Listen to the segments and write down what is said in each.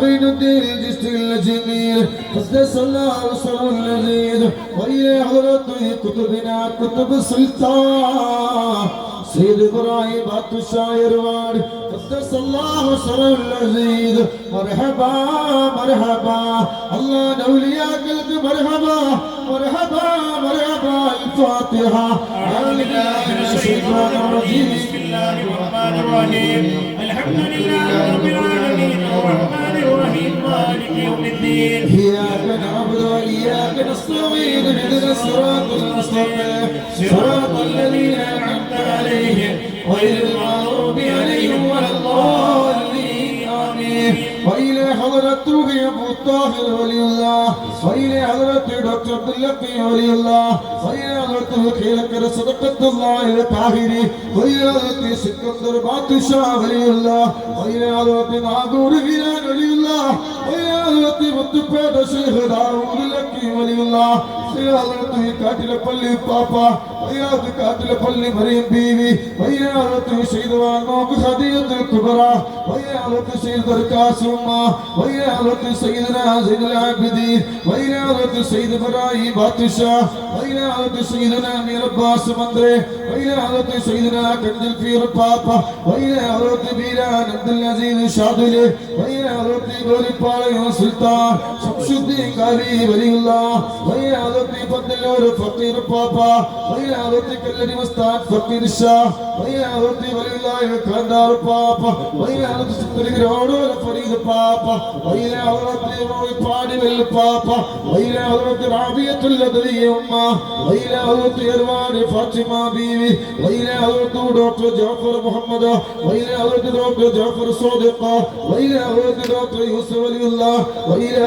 بين الدين الجسد الجميل قدس الله سر اللذيذ وإلى حضرته كتبنا كتب السلطان سيد إبراهيم بات الشاعر وار قدس الله سر اللذيذ مرحبا مرحبا الله نوليا قلت مرحبا مرحبا مرحبا الفاتحة أعوذ بالله من الشيطان الرجيم بسم الله الرحمن الرحيم الحمد لله رب العالمين الرحمن الرحيم مالك يوم الدين إياك نعبد وإياك نستعين اهدنا الصراط المستقيم صراط الذين أنعمت عليهم غير المغضوب عليهم ولا الضالين آمين وإلى حضرة روحي أبو الطاهر ولي الله وإلى حضرة دكتور عبد اللطيف ولي الله وإلى حضرة خيرك صدقة الله الطاهري وإلى حضرة سكندر بادشاه ولي الله وإلى حضرة ناغور هيران ولي الله وإلى حضرة متفاد شيخ داود لكي ولي الله وإلى حضرة كاتل پلی پاپا وإلى حضرة كاتل پلی مريم بيبي وإلى حضرة سيد وانوك خديجة الكبرى وإلى حضرة سيد دركاس وإلى حضرة سيدنا زين العابدين وإلى حضرة سيد إبراهيم بادشاه وإلى حضرة سيدنا أمير عباس مندري وإلى حضرة سيدنا كنز الفير بابا وإلى حضرة بيران عبد العزيز شاذلي وإلى حضرة غوري پاليو سلطان شمس الدين قاري ولي الله وإلى حضرة فضل فقير بابا وإلى حضرة كلني مستان فقير الشاه وإلى حضرة ولي الله كندار بابا وإلى حضرة ستري غرور فريد بابا وإلى حضرة روي پاني ول بابا وإلى حضرة رابية اللدلي أمه وإلى حضرة إروان فاطمة بيبي وإلى حضرة دكتور جعفر محمد وإلى حضرة دكتور جعفر صادق وإلى حضرة دكتور يوسف ولي الله وإلى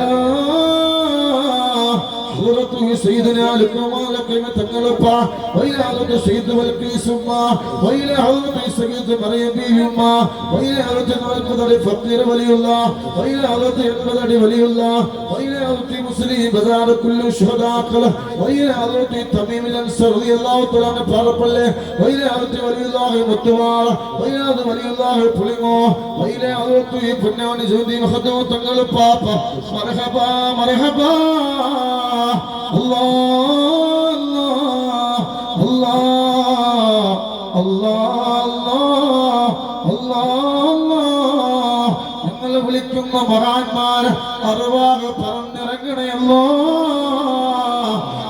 حضرة سيدنا لكمان لكيمة تنقلبا وإلى حضرة سيد والقيس أمه وإلى حضرة سيد مريم بيبي أمه وإلى حضرة القدر فقير ولي الله وإلى حضرة القدر ولي الله وإلى حضرة مسلم بزار كل شهداء قله وإلى حضرة تميم الأنصار رضي الله تعالى عنه بارپله وإلى حضرة ولي الله متوار وإلى حضرة ولي الله پلمو وإلى حضرة پنان جودي مخدو تنقل پاپا مرحبا مرحبا الله الله الله الله الله ഞങ്ങൾ വിളിക്കുന്ന മഹാന്മാർ അർവാഹ് പറന്നിറങ്ങണയല്ലോ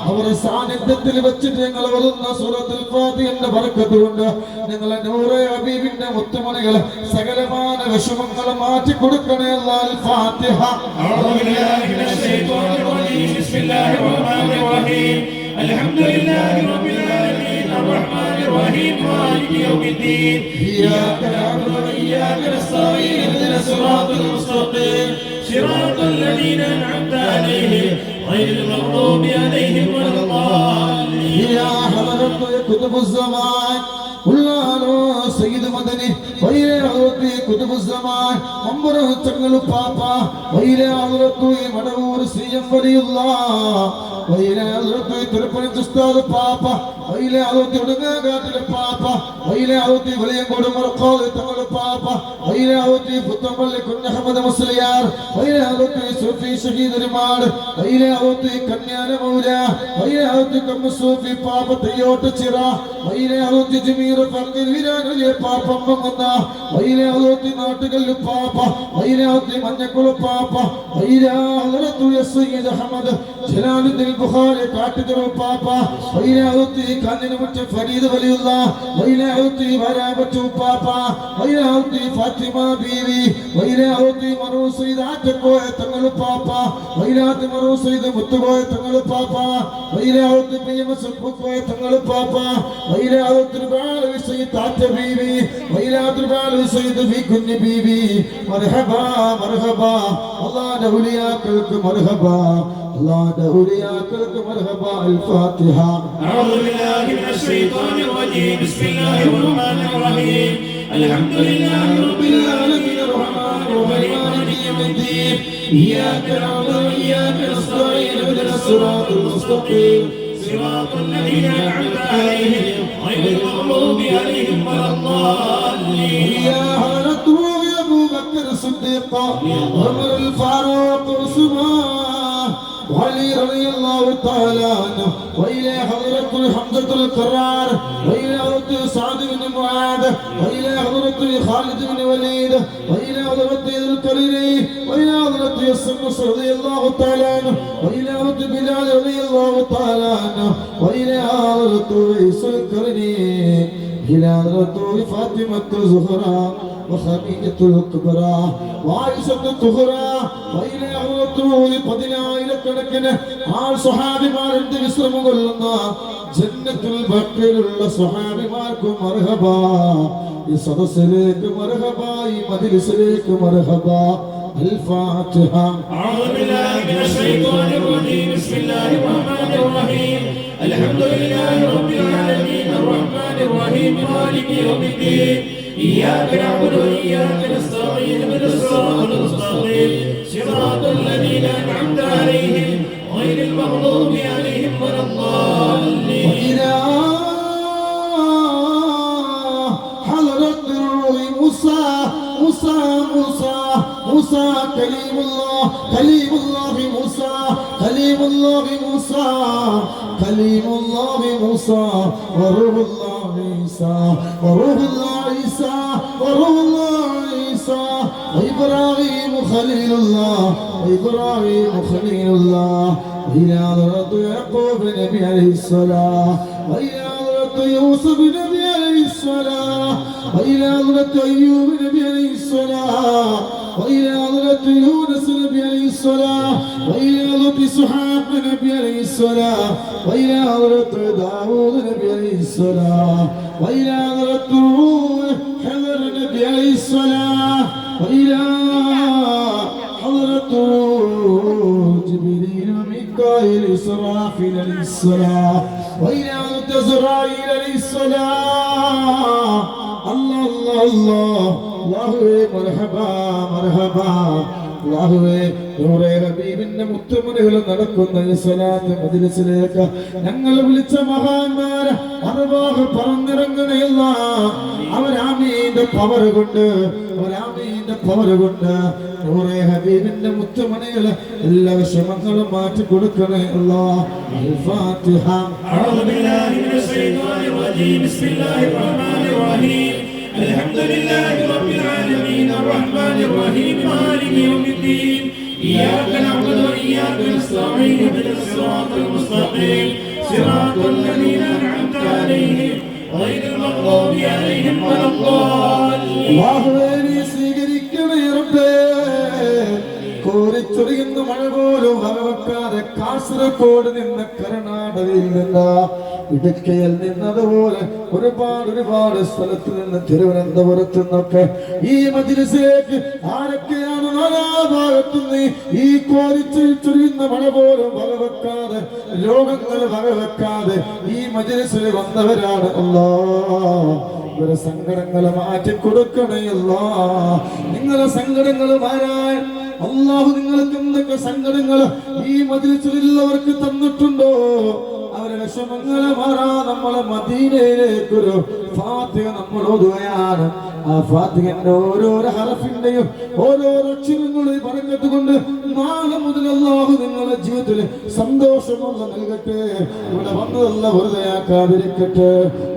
അവരുടെ സാന്നിധ്യത്തിൽ വെച്ചിട്ട് ഞങ്ങൾ ഓതുന്ന സൂറത്തുൽ ഫാത്തിഹയുടെ ബർക്കത്ത് കൊണ്ട് ഞങ്ങളെ നൂറെ ഹബീബിന്റെ മുത്തുമണികൾ സകലമായ വിഷമങ്ങൾ മാറ്റി കൊടുക്കണേ അല്ലാഹ് ഫാത്തിഹ أعوذ بالله من الشيطان الرجيم بسم الله الرحمن الرحيم الحمد لله رب العالمين الرحمن الرحيم مالك يوم الدين إياك نعبد وإياك نستعين اهدنا الصراط المستقيم صراط الذين أنعمت عليهم غير المغضوب عليهم ولا الضالين يا حضرة كتب الزمان قلنا سيد مدني وإلى حضرة كتب الزمان أمره تقل بابا وإلى حضرة مدور سيم ولي الله وإلى حضرة تربني تستاذ بابا وإلى حضرة ودنا قاتل بابا وإلى حضرة ولي قول مرقال تقل بابا وإلى حضرة فتمل كن حمد مسليار وإلى حضرة صوفي شهيد رمال وإلى حضرة كنيان مولا وإلى حضرة كم صوفي بابا تيوت چرا وإلى حضرة جميل فقير ويران ولي بابا مغنا وإلى حضرة ناٹقل بابا وإلى حضرة منقل بابا وإلى حضرة السيد أحمد جلال الدين البخاري كاتدر بابا وإلى حضرة كانن مت فريد ولي الله وإلى حضرة برابة بابا وإلى حضرة فاطمة بيبي وإلى حضرة مرو سيد عتقو تنقل بابا وإلى حضرة مرو سيد متقو تنقل بابا وإلى حضرة بيم سبقو تنقل بابا وإلى حضرة بعال سيد عت بيبي وإلى حضرة بعال سيد في كن بيبي مرحبا مرحبا الله نولياك مرحبا الله نولياك مرحبا الفاتحة أعوذ بالله من الشيطان الرجيم بسم الله الرحمن الرحيم الحمد لله رب العالمين الرحمن الرحيم مالك يوم الدين إياك نعبد وإياك نستعين اهدنا الصراط المستقيم صراط الذين أنعمت عليهم غير المغضوب عليهم ولا الضالين يا حضرة أبو بكر الصديق عمر الفاروق عثمان وعلي رضي الله تعالى عنه وإلى حضرة حمزة القرار وإلى حضرة سعد بن معاذ وإلى حضرة خالد بن وليد وإلى حضرة ذي القرنين وإلى حضرة الصمص رضي الله تعالى عنه وإلى حضرة بلال رضي الله تعالى عنه وإلى حضرة عيسى القرنين إلى حضرة فاطمة الزهراء وخديجة الكبرى وعائشة الكبرى وإلى حضرة പതിനായിരക്കണക്കിന് സ്വഹാബിമാരുടെ വിശ്രമം കൊള്ളുന്ന ജന്നത്തുൽ ബഖീലുള്ള സ്വഹാബിമാർക്കും മർഹബ. ഈ സദസ്സിലേക്ക് മർഹബ, ഈ മജ്ലിസിലേക്ക് മർഹബ. الفاتحة. أعوذ بالله من الشيطان الرجيم. بسم الله الرحمن الرحيم. الحمد لله رب العالمين الرحمن الرحيم مالك يوم الدين. إياك نعبد وإياك نستعين اهدنا الصراط المستقيم صراط الذين أنعمت عليهم غير المغضوب عليهم ولا الضالين. وإذا حضرت الروح موسى كليم الله موسى كليم الله موسى وروح الله عيسى وإبراهيم خليل الله وإلى حضرة يعقوب نبي عليه الصلاة وإلى حضرة يوسف نبي عليه الصلاة وإلى حضرة أيوب نبي عليه الصلاة وإلى حضرة يونس نبي عليه الصلاة وإلى حضرة إسحاق نبي عليه الصلاة وإلى حضرة داود نبي عليه الصلاة وإلى حضرة حضر نبي عليه الصلاة وإلى حضرة جبريل وميكائيل إسرافيل عليه الصلاة وإلى حضرة إسرائيل عليه الصلاة. الله الله الله مرحبا അല്ലാഹുവേ നൂറേ ഹബീബിന്റെ മുത്തുമുനകൾ നടക്കുന്ന ഈ സ്വലാത്ത് മജ്ലിസിലേക്ക് ഞങ്ങൾ വിളിച്ച മഹാന്മാരെ അർവാഹ് പറന്നിറങ്ങണയല്ല. അവരാമീന്റെ പവർ കൊണ്ട് നൂറേ ഹബീബിന്റെ മുത്തുമണികൾ എല്ലാ വിഷമങ്ങളും മാറ്റി കൊടുക്കണേ അല്ലാഹ്. الفاتحة. أعوذ بالله من الشيطان الرجيم. بسم الله الرحمن الرحيم. الحمد لله رب العالمين الرحمن الرحيم مالك يوم الدين. إياك نعبد وإياك نستعين اهدنا الصراط المستقيم صراط الذين أنعمت عليهم غير المغضوب عليهم ولا الضالين. സ്വീകരിക്കണേ റബ്ബേ. കോരിച്ചൊരിയുന്ന മഴ പോലും വകവെക്കാതെ കാസർഗോഡ് നിന്ന് കർണാടകയിൽ നിന്ന് ഇടുക്കിയിൽ നിന്നതുപോലെ ഒരുപാട് സ്ഥലത്ത് നിന്ന് തിരുവനന്തപുരത്ത് നിന്നൊക്കെ ഈ മജ്ലിസിലേക്ക് ആരൊക്കെയാണ് നാനാ ഭാഗത്തുനിന്ന് ഈ കോരിച്ചൊരിയുന്ന മഴ പോലും വകവെക്കാതെ രോഗങ്ങൾ വകവെക്കാതെ ഈ മജ്ലിസിൽ വന്നവരാണ് അല്ലാഹ്. ഇവരെ സങ്കടങ്ങളെ മാറ്റി കൊടുക്കണയല്ല. നിങ്ങളെ സങ്കടങ്ങൾ മാറാൻ അല്ലാഹു നിങ്ങൾക്ക് എന്തൊക്കെ സങ്കടങ്ങൾ ഈ മജ്ലിസിലുള്ളവർക്ക് തന്നിട്ടുണ്ടോ അവരെ വിഷമങ്ങളെ മാറാ നമ്മളെ മദീനയിലേക്കൊരു ഫാത്തിഹ നമ്മൾ ഓതുകയാണ്. ആ ഫാത്തിഹന്റെ ഓരോരോ ഹറഫിന്റെയും ഓരോരോ അക്ഷരങ്ങളും പറഞ്ഞത് കൊണ്ട് നാളെ മുതൽ അല്ലാഹു നിങ്ങളുടെ ജീവിതത്തിൽ സന്തോഷമുള്ള നൽകട്ടെ. ഇവിടെ വന്നതല്ല വെറുതെയാക്കാതിരിക്കട്ടെ.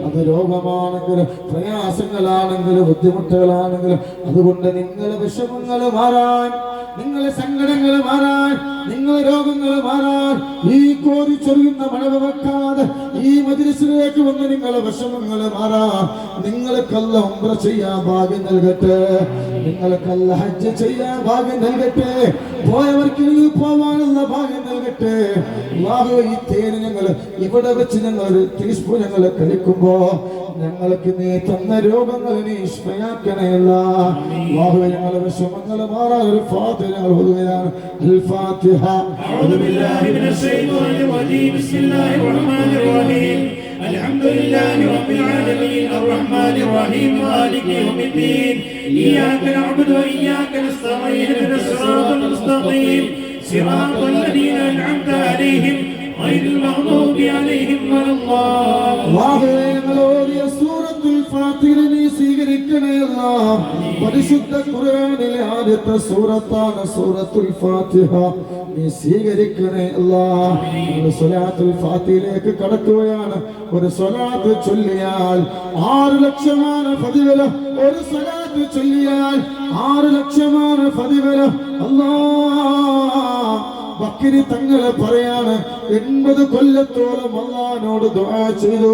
അത് രോഗമാണെങ്കിലും പ്രയാസങ്ങളാണെങ്കിലും ബുദ്ധിമുട്ടുകളാണെങ്കിലും അതുകൊണ്ട് നിങ്ങളെ വിഷമങ്ങൾ മാറാൻ, നിങ്ങളെ സങ്കടങ്ങൾ മാറാൻ, നിങ്ങളെ രോഗങ്ങൾ മാറാൻ ഈ കോരി ചൊരിയുന്ന മഴ വെക്കാതെ ഈ മജ്ലിസിലേക്ക് വന്ന് നിങ്ങളെ വിഷമങ്ങൾ മാറാൻ നിങ്ങൾക്കല്ല ഉംറ ചെയ്യാൻ ഭാഗ്യം നൽകട്ടെ. നിങ്ങൾക്കല്ല ഹജ്ജ് ചെയ്യാൻ ഭാഗ്യം നൽകട്ടെ. പോയവർക്ക് പോവാനുള്ള ഭാഗ്യം നൽകട്ടെ. അല്ലാഹു ഈ തേന് ഞങ്ങൾ ഇവിടെ വെച്ച് ഞങ്ങൾ ഒരു ടീസ്പൂൺ ഞങ്ങൾ കഴിക്കുമ്പോ ഞങ്ങൾക്ക് നീ തന്ന രോഗങ്ങൾ നീ ഇഷ്മയാക്കണയല്ല. അല്ലാഹു ഞങ്ങളുടെ വിഷമങ്ങൾ മാറാൻ ഒരു ഫാത്തിഹ ഞങ്ങൾ ഓതുകയാണ്. الفاتحة. أعوذ بالله من الشيطان الرجيم. بسم الله الرحمن الرحيم. الحمد لله رب العالمين الرحمن الرحيم مالك يوم الدين. إياك نعبد وإياك نستعين اهدنا الصراط المستقيم صراط الذين أنعمت عليهم غير المغضوب عليهم ولا الضالين. الله സൂറത്തുൽ ഫാത്തിഹ നീ സ്വീകരിക്കണേ അല്ലാഹ്. പരിശുദ്ധ ഖുർആനിലെ ആദ്യത്തെ സൂറത്താണ് സൂറത്തുൽ ഫാത്തിഹ. നീ സ്വീകരിക്കണേ അല്ലാഹ്. നമ്മൾ സ്വലാത്തുൽ ഫാത്തിഹയിലേക്ക് കടക്കുകയാണ്. ഒരു സ്വലാത്ത് ചൊല്ലിയാൽ 6 ലക്ഷമാണ് പ്രതിഫലം. ഒരു സ്വലാത്ത് ചൊല്ലിയാൽ 6 ലക്ഷമാണ് പ്രതിഫലം. അല്ലാഹ് ബക്കരി തങ്ങളെ പറയാണ് 80 കൊല്ലത്തോളം അല്ലാഹുവോട് ദുആ ചെയ്തു.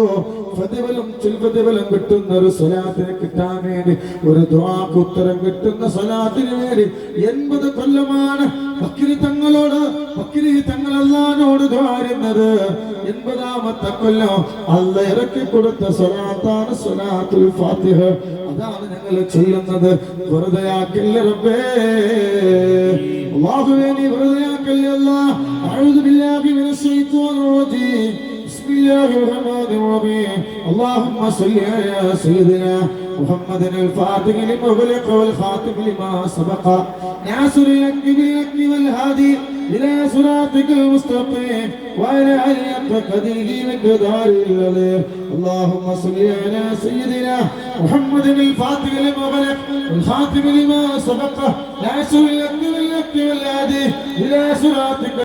പ്രതിഫലം കിട്ടുന്ന ഒരു സ്വലാത്തിനെ കിട്ടാൻ വേണ്ടി, ഒരു ദുആക്ക് ഉത്തരം കിട്ടുന്ന സ്വലാത്തിന് വേണ്ടി 80 കൊല്ലമാണ് ബക്കരി തങ്ങൾ അല്ലാഹുവോട് ദുആ ചെയ്യുന്നത്. 80ാമത്തെ കൊല്ലം അല്ലാഹ് ഇറക്കി കൊടുത്ത സ്വലാത്താണ് സ്വലാത്തുൽ ഫാത്തിഹ. അതാണ് ഞങ്ങൾ ചൊല്ലുന്നത്. വെറുതെ ആക്കില്ല റബ്ബേ, അല്ലാഹുവേ നീ വെറുതെ ആക്കല്ലേ അല്ലാഹ്. അഊദു ബില്ലാഹി മിനശ് ശൈത്വാനിർ റജീം. ബിസ്മില്ലാഹിർ റഹ്മാനിർ റഹീം. അല്ലാഹുമ്മ സ്വല്ലി അലാ സയ്യിദിനാ മുഹമ്മദിൻ الفاتح لما أغلق والخاتم لما سبق ناصر الحق بالحق والهادي إلى صراطك المستقيم وعلى آله قدره مقدار العظيم. اللهم صل على سيدنا محمد الفاتح لما أغلق والخاتم لما سبق ناصر الحق بالحق والهادي إلى صراطك